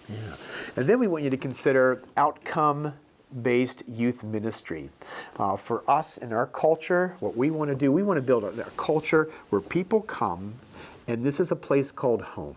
Yeah. And then we want you to consider outcome-based youth ministry. For us in our culture, what we want to do, we want to build a culture where people come, and this is a place called home.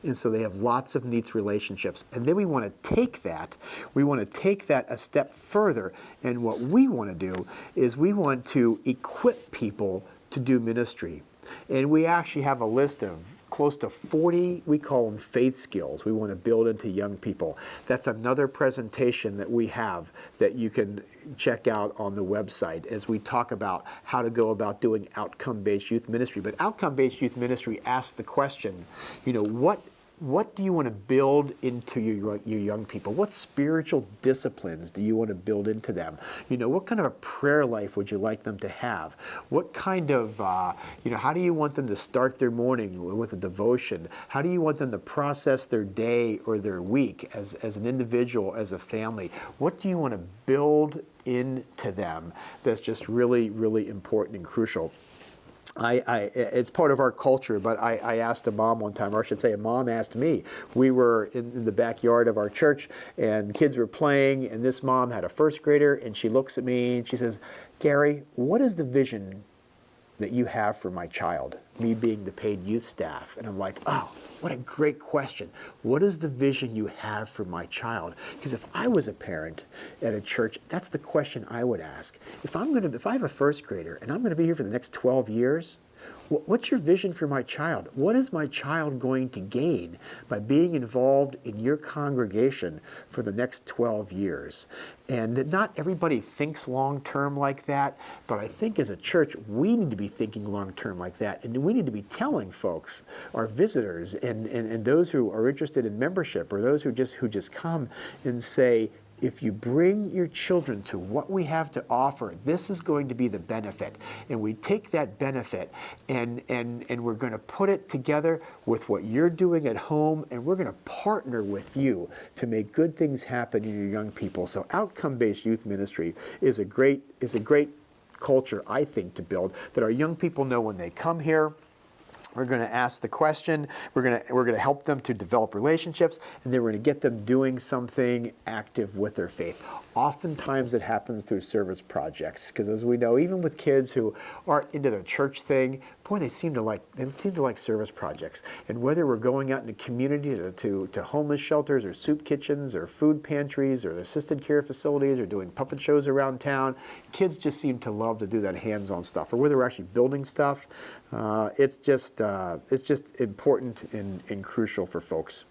And so they have lots of neat relationships. And then we want to take that a step further. And what we want to do is we want to equip people to do ministry. And we actually have a list of close to 40, we call them faith skills, we want to build into young people. That's another presentation that we have that you can check out on the website as we talk about how to go about doing outcome-based youth ministry. But outcome-based youth ministry asks the question, what do you want to build into your young people? What spiritual disciplines do you want to build into them? What kind of a prayer life would you like them to have? What kind of, how do you want them to start their morning with a devotion? How do you want them to process their day or their week as an individual, as a family? What do you want to build into them that's just really, really important and crucial? It's part of our culture, but I asked a mom one time, or I should say a mom asked me. We were in the backyard of our church, and kids were playing, and this mom had a first grader, and she looks at me, and she says, "Gary, what is the vision that you have for my child?" Me being the paid youth staff. And I'm like, oh, what a great question. What is the vision you have for my child? Because if I was a parent at a church, that's the question I would ask. If I have a first grader and I'm going to be here for the next 12 years, what's your vision for my child? What is my child going to gain by being involved in your congregation for the next 12 years? And not everybody thinks long-term like that, but I think as a church, we need to be thinking long-term like that. And we need to be telling folks, our visitors, and those who are interested in membership, or those who just come and say, if you bring your children to what we have to offer, this is going to be the benefit. And we take that benefit and we're going to put it together with what you're doing at home, and we're going to partner with you to make good things happen in your young people. So outcome-based youth ministry is a great culture, I think, to build, that our young people know when they come here. We're going to ask the question, we're going to help them to develop relationships, and then we're going to get them doing something active with their faith. Oftentimes it happens through service projects, because as we know, even with kids who aren't into the church thing, boy, they seem to like service projects. And whether we're going out in the community to homeless shelters or soup kitchens or food pantries or assisted care facilities or doing puppet shows around town, kids just seem to love to do that hands-on stuff. Or whether we're actually building stuff, it's just important and crucial for folks.